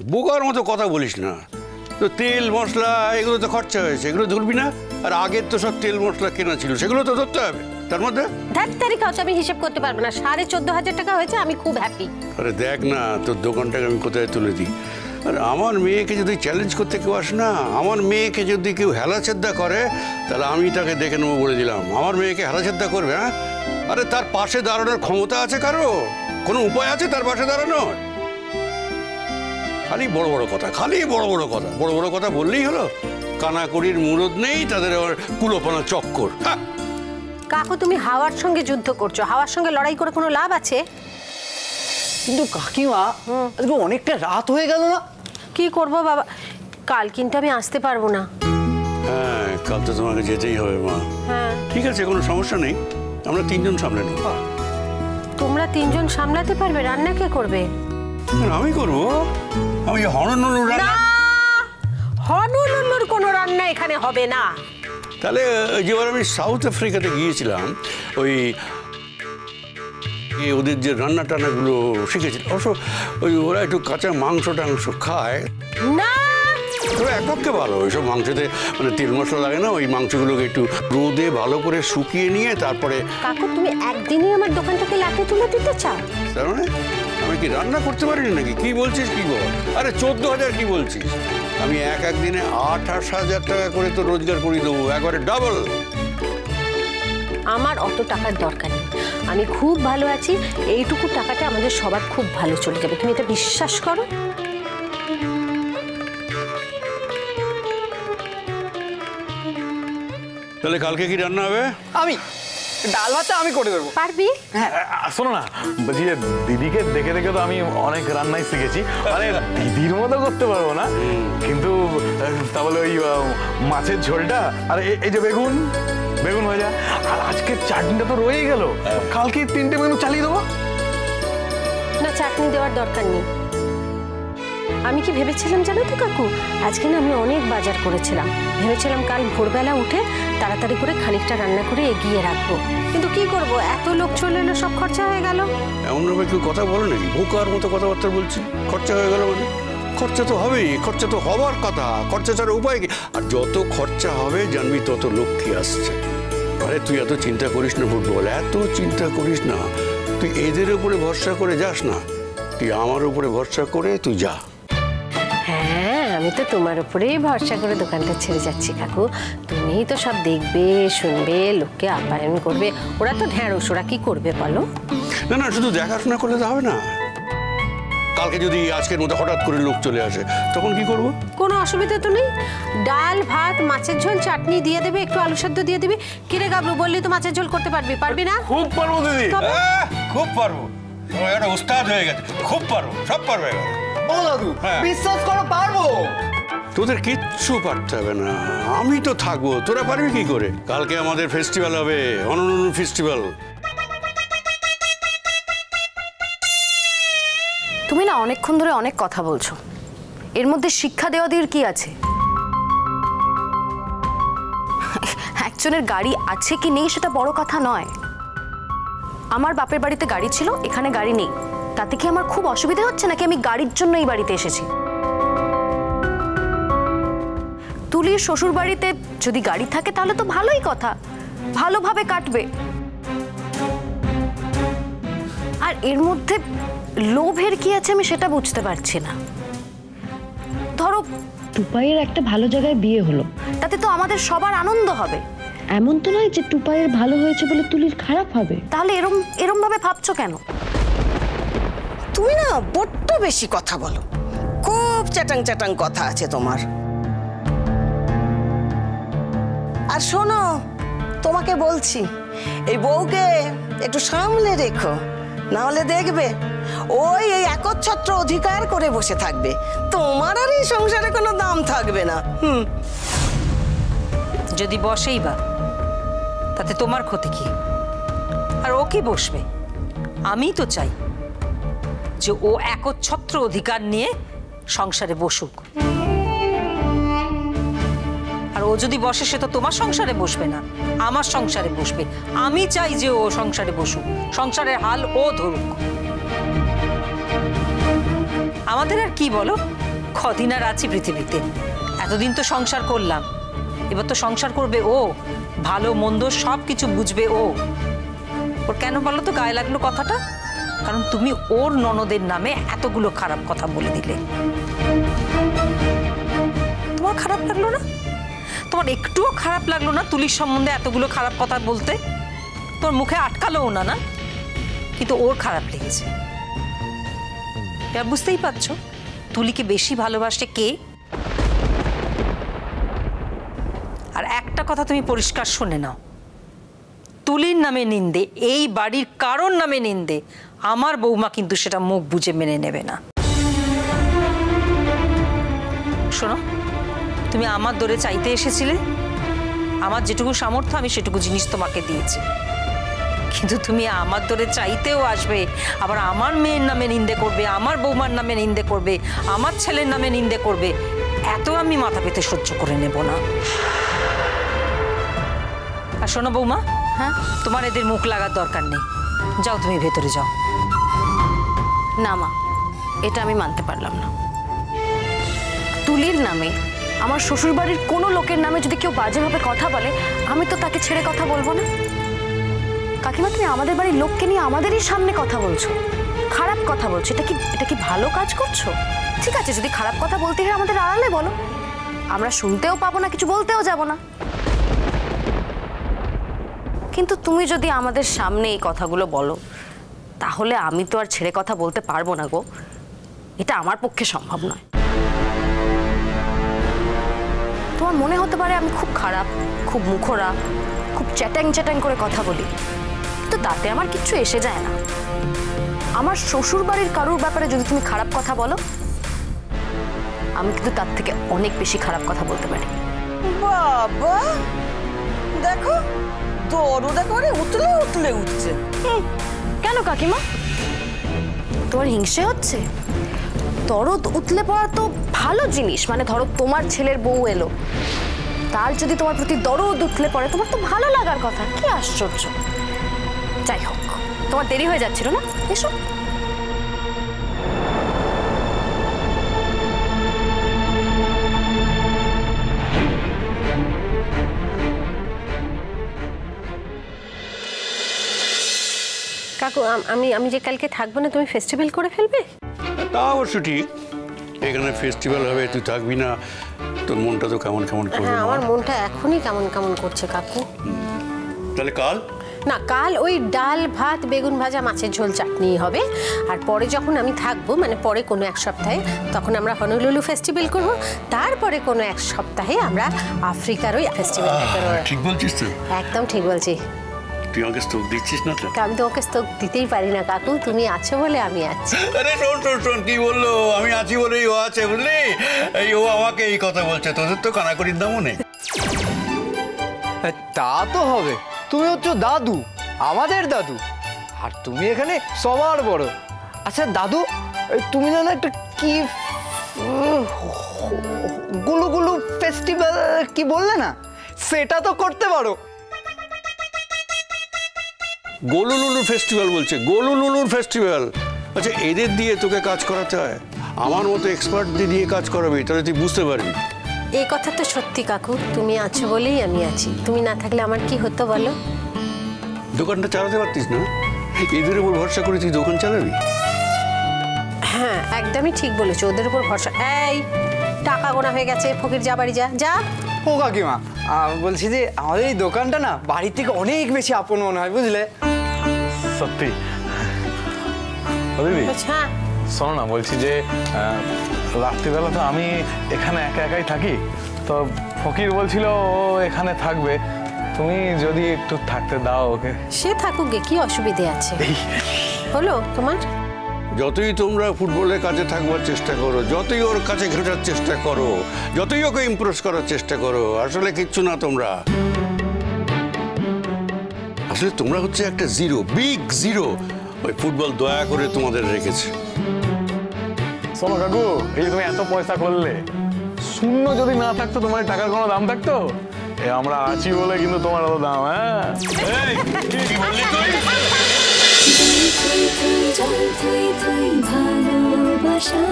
বোকার মতো কথা বলিস না। তো তেল মশলা এগুলো তো খরচা হয়েছে, এগুলো ধরবি না? আর আগের তো সব তেল মশলা কেনা ছিল, সেগুলো তো ধরতে হবে তার মধ্যে। ধ্যাত তারিখ হচ্ছে আমি হিসেব করতে পারবো না। 14,500 টাকা হয়েছে, আমি খুব হ্যাপি। আরে দেখ না তোর দোকানটাকে আমি কোথায় তুলে দিই। আর আমার মেয়েকে যদি চ্যালেঞ্জ করতে কেউ আসে না, আমার মেয়েকে যদি কেউ হেলাছেদ্দা করে, তাহলে আমি তাকে দেখে নেবো বলে দিলাম। আমার মেয়েকে হেলাছেদ্দা করবে? হ্যাঁ, আরে তার পাশে দাঁড়ানোর ক্ষমতা আছে কারো? কোনো উপায় আছে তার পাশে দাঁড়ানোর? খালি বড় বড় কথা, খালি বড় বড় কথা, বড় বড় কথা বললেই হলো। কানাকড়ির মুরদ নেই, তাদের আবার কুলোপানা চক্কর। কাকু তুমি হাওয়ার সঙ্গে যুদ্ধ করছো, হাওয়ার সঙ্গে লড়াই করে কোনো লাভ আছে? কিন্তু কাকিমা আজকে অনেকটা রাত হয়ে গেল না? কি করব বাবা, কাল কিন্তু আমি আসতে পারবো না। হ্যাঁ, কাল তো তোমাকে যেতেই হবে মা। হ্যাঁ ঠিক আছে, কোনো সমস্যা নেই, আমরা 3 জন সামলে নেব। তোমরা 3 জন সামলাতে পারবে? রান্না কে করবে? আমি করবো। আমি হননুর রান্না। হননুর কোনো রান্না এখানে হবে না। তাহলে যেবার আমি সাউথ আফ্রিকাতে গিয়েছিলাম, ওই ওদের যে রান্না টান্নাগুলো শিখেছিল, অবশ্য ওই ওরা একটু কাঁচা মাংস টাংস খায় না। তবে একপক্ষে ভালো, ওইসব মাংসতে মানে তেল মশলা লাগে না। ওই মাংসগুলোকে একটু রোদে ভালো করে শুকিয়ে নিয়ে তারপরে। কাকু তুমি একদিনই আমার দোকানটাকে লাঠি তুলে দিতে চাও? তার মানে আমি কি রান্না করতে পারিনি নাকি? কি বলছিস, কি বল? আরে 14,000 কি বলছিস? আমি এক দিনে 28,000 টাকা করে তো রোজগার করে দেবো, একবারে ডাবল। আমার অত টাকার দরকার নেই, আমি খুব ভালো আছি। এইটুকু টাকাটা আমাদের সবার খুব ভালো চলে যাবে, তুমি এটা বিশ্বাস করো। তাহলে কালকে কি রান্না হবে? আমি ডাল ভাতটা আমি করে দেবো। পারবি? হ্যাঁ। শোনো না, বলছি যে দিদিকে দেখে দেখে তো আমি অনেক রান্নাই শিখেছি। মানে দিদির মতো করতে পারবো না, কিন্তু তাহলে ওই মাছের ঝোলটা আর এই যে বেগুন বেগুন ভাজা আর আজকের চাটনিটা তো রয়েই গেল, কালকে 3টে মেনু চালিয়ে দেবো। না, চাটনি দেওয়ার দরকার নেই। আমি কি ভেবেছিলাম জানো তো কাকু, আজকে না আমি অনেক বাজার করেছিলাম। ভেবেছিলাম কাল ভোরবেলা উঠে তাড়াতাড়ি করে খানিকটা রান্না করে এগিয়ে রাখবো, কিন্তু কি করব, এত লোক চলে এলো, সব খরচা হয়ে গেল। এমনভাবে কেউ কথা বলে নাকি? বোকার মতো কথাবার্তা বলছি। খরচা হয়ে গেল মানে? খরচা তো হবেই, খরচা তো হবার কথা, খরচা ছাড়া উপায় কি? আর যত খরচা হবে জানবি তত লক্ষ্মী আসছে। আরে তুই এত চিন্তা করিস না ফুটবল, এত চিন্তা করিস না। তুই এদের উপরে ভরসা করে যাস না, তুই আমার উপরে ভরসা করে তুই যা। হ্যাঁ, আমি তো তোমার উপরেই ভরসা করে দোকানটা ছেড়ে যাচ্ছি কাকু। তুমিই তো সব দেখবে, শুনবে, লোককে আপ্যায়ন করবে। ওরা তো ঢ্যাঁড়স, ওরা কি করবে বলো? না না, শুধু দেখাশোনা করলে তো হবে না। কালকে যদি আজকের মতো হঠাৎ করে লোক চলে আসে, তখন কি করব? কোনো অসুবিধা তো নেই, ডাল ভাত মাছের ঝোল চাটনি দিয়ে দেবে, একটু আলু সেদ্ধ দিয়ে দিবি। কিরে গাবলু, বললি তো মাছের ঝোল করতে পারবি, পারবি না? খুব পারবো দিদি, খুব পারবো। একটা উস্তাদ হয়ে গেছে, খুব পারবো, সব পারবে। ও দাদু, বিশ্বাস করো পারবো। তোদের কিচ্ছু পারতে হবে না, আমি তো থাকবো। তোরা পারবি কি করে? কালকে আমাদের ফেস্টিভ্যাল হবে, অনন্য ফেস্টিভ্যাল। তুমি না অনেকক্ষণ ধরে অনেক কথা বলছো, এর মধ্যে শিক্ষা দেওয়া দিয়ে কি আছে? একজনের গাড়ি আছে কি নেই সেটা বড় কথা নয়। আমার বাপের বাড়িতে গাড়ি ছিল, এখানে গাড়ি নেই, তাতে কি আমার খুব অসুবিধা হচ্ছে নাকি আমি গাড়ির জন্য এই বাড়িতে এসেছি? তুলির শ্বশুর বাড়িতে যদি গাড়ি থাকে তাহলে তো ভালোই কথা, ভালোভাবে কাটবে। আর এর মধ্যে লোভের কি আছে আমি সেটা বুঝতে পারছি না। ধরো টুপাইয়ের একটা ভালো জায়গায় বিয়ে হলো, তাতে তো আমাদের সবার আনন্দ হবে। এমন তো নয় যে টুপাইয়ের ভালো হয়েছে বলে তুলির খারাপ হবে। তাহলে এরম ভাবে ভাবছো কেন? তুমি না বড্ড বেশি কথা বলো, খুব চ্যাটাং চ্যাটাং কথা আছে তোমার। আর শোনো, তোমাকে বলছি, এই বউকে একটু সামলে রেখো, না হলে দেখবে ওই এই একচ্ছত্র অধিকার করে বসে থাকবে, তোমার আর এই সংসারে কোনো দাম থাকবে না। যদি বসেই বা, তাতে তোমার ক্ষতি কি? আর ও কি বসবে? আমি তো চাই যে ও একচ্ছত্র অধিকার নিয়ে সংসারে বসুক। আর ও যদি বসে সে তো তোমার সংসারে বসবে না, আমার সংসারে বসবে। আমি চাই যে ও সংসারে বসুক, সংসারের হাল ও ধরুক। আমাদের আর কি বলো, কদিন আর আছি পৃথিবীতে, এতদিন তো সংসার করলাম, এবার তো সংসার করবে ও, ভালো মন্দ সব কিছু বুঝবে ও। ওর কেন বলো তো গায়ে লাগলো কথাটা? কারণ তুমি ওর ননদের নামে এতগুলো খারাপ কথা বলে দিলে। তোমার খারাপ লাগলো না? তোমার একটুও খারাপ লাগলো না তুলির সম্বন্ধে এতগুলো খারাপ কথা বলতে? তোর মুখে আটকালোও না, না? কিন্তু ওর খারাপ লেগেছে। এবার বুঝতেই পারছো তুলিকে বেশি ভালোবাসে কে। আর একটা কথা তুমি পরিষ্কার শুনে নাও, তুলির নামে নিন্দে, এই বাড়ির কারোর নামে নিন্দে, আমার বৌমা কিন্তু সেটা মুখ বুজে মেনে নেবে না। শোনো, তুমি আমার দরে চাইতে এসেছিলে, আমার যেটুকু সামর্থ্য আমি সেটুকু জিনিস তোমাকে দিয়েছি, কিন্তু তুমি আমার দরে চাইতেও আসবে, আবার আমার মেয়ের নামে নিন্দে করবে, আমার বৌমার নামে নিন্দে করবে, আমার ছেলের নামে নিন্দে করবে, এত আমি মাথা পেতে সহ্য করে নেব না। আর শোনো বৌমা, হ্যাঁ, তোমার এদের মুখ লাগার দরকার নেই, যাও তুমি ভেতরে যাও। না মা, এটা আমি মানতে পারলাম না। তুলির নামে আমার শ্বশুরবাড়ির কোনো লোকের নামে যদি কেউ বাজেভাবে কথা বলে, আমি তো তাকে ছেড়ে কথা বলবো না। কাকিমা, তুমি আমাদের বাড়ির লোককে নিয়ে আমাদেরই সামনে কথা বলছো, খারাপ কথা বলছো, এটা কি ভালো কাজ করছো? ঠিক আছে, যদি খারাপ কথা বলতে হয় আমাদের আড়ালে বলো, আমরা শুনতেও পাবো না, কিছু বলতেও যাব না। কিন্তু তুমি যদি আমাদের সামনে এই কথাগুলো বলো, তাহলে আমি তো আর ছেড়ে কথা বলতে পারবো না গো, এটা আমার পক্ষে সম্ভব নয়। তোমার মনে হতে পারে আমি খুব খারাপ, খুব মুখরা, খুব চ্যাটাং চ্যাটাং করে কথা বলি, তো তাতে আমার কিচ্ছু এসে যায় না। আমার শ্বশুর বাড়ির কারোর ব্যাপারে যদি তুমি খারাপ কথা বলো, আমি কিন্তু তার থেকে অনেক বেশি খারাপ কথা বলতে পারি। বাবা দেখো, দরদা করে উতলে উতলে উঠছে। কেন কাকিমা, তোমার হিংসে হচ্ছে? দরদ উতলে পড়া তো ভালো জিনিস, মানে ধরো তোমার ছেলের বউ এলো, তার যদি তোমার প্রতি দরদ উতলে পড়ে, তোমার তো ভালো লাগার কথা, কি আশ্চর্য। যাই হোক, তোমার দেরি হয়ে যাচ্ছিল না, এসো। কাকু, আমি যে কালকে থাকবো না, তুমি ফেস্টিভ্যাল করে ফেলবে? তা অবশ্য ঠিক, এখানে ফেস্টিভ্যাল হবে, তুই থাকবি না, তোর মনটা তো কেমন কেমন করবে। হ্যাঁ, আমার মনটা এখনই কেমন কেমন করছে কাকু। তাহলে কাল না, কাল ওই ডাল ভাত বেগুন ভাজা মাছের ঝোল চাটনি হবে, আর পরে যখন আমি থাকবো, মানে পরে কোনো এক সপ্তাহে, তখন আমরা হনুলুলু ফেস্টিভ্যাল করব, তারপরে কোনো এক সপ্তাহে আমরা আফ্রিকার ওই ফেস্টিভ্যালটা করব। ঠিক বলছিস তো? একদম ঠিক বলছি। তুই আমাকে স্তোক দিচ্ছিস না তো? আমি তোমাকে স্তোক দিতেই পারি না কাকু, তুমি আছো বলে আমি আছি। আরে শোন কি বললো, আমি আছি বলেই ও আছে, বুঝলি? এই ও আমাকে এই কথা বলছে, তোদের তো কানাকড়ির দামও নেই। তা তো হবে, তুমি হচ্ছ দাদু, আমাদের দাদু, আর তুমি এখানে সবার বড়। আচ্ছা দাদু, তুমি জানো একটা কি গুলু গুলু ফেস্টিভ্যাল কি বললে না, সেটা তো করতে পারো। গোলুলুলু ফেস্টিভ্যাল বলছে, গোলুলুলুর ফেস্টিভ্যাল। আচ্ছা, এদের দিয়ে তোকে কাজ করাতে হয়? আমার মতো এক্সপার্টদের দিয়ে কাজ করাবি, তাহলে তুই বুঝতে পারবি। এই কথা তো সত্যি কাকু, তুমি আছো বলেই আমি আছি, তুমি না থাকলে আমার কি হতো বলো? দোকানটা চালাতে পারতিস না? এদের উপর ভরসা করে তুই দোকান চালাবি? হ্যাঁ, একদমই ঠিক বলেছো, ওদের উপর ভরসা। এই টাকা গোনা হয়ে গেছে, ফকির যা বাড়ি যা যা। ও কাকিমা, বলছি যে আমাদের এই দোকানটা না বাড়ির থেকে অনেক বেশি আপন মনে হয়, বুঝলে? সত্যি। দিদি আচ্ছা, শোনো না, বলছি যে রাত্রিবেলা তো আমি এখানে একা একাই থাকি, তো ফকির বলছিল ও এখানে থাকবে, তুমি যদি একটু থাকতে দাও ওকে। সে থাকুক গে, কি অসুবিধে আছে? হলো তোমার? যতই তোমরা ফুটবলের কাছে থাকবার চেষ্টা করো, যতই ওর কাছে ঘেটার চেষ্টা করো, যতই ওকে ইমপ্রেস করার চেষ্টা করো, আসলে কিচ্ছু না তোমরা। আসলে তোমরা হচ্ছে একটা জিরো, বিগ জিরো। ওই ফুটবল দয়া করে তোমাদের রেখেছে। শোনো কাকু, এই যে তুমি এত পয়সা করলে, শূন্য যদি না থাকতো তোমার টাকার কোনো দাম থাকতো? আমরা আছি বলে কিন্তু তোমার অত দাম। হ্যাঁ, কি বললি তুই? ভালোবাসা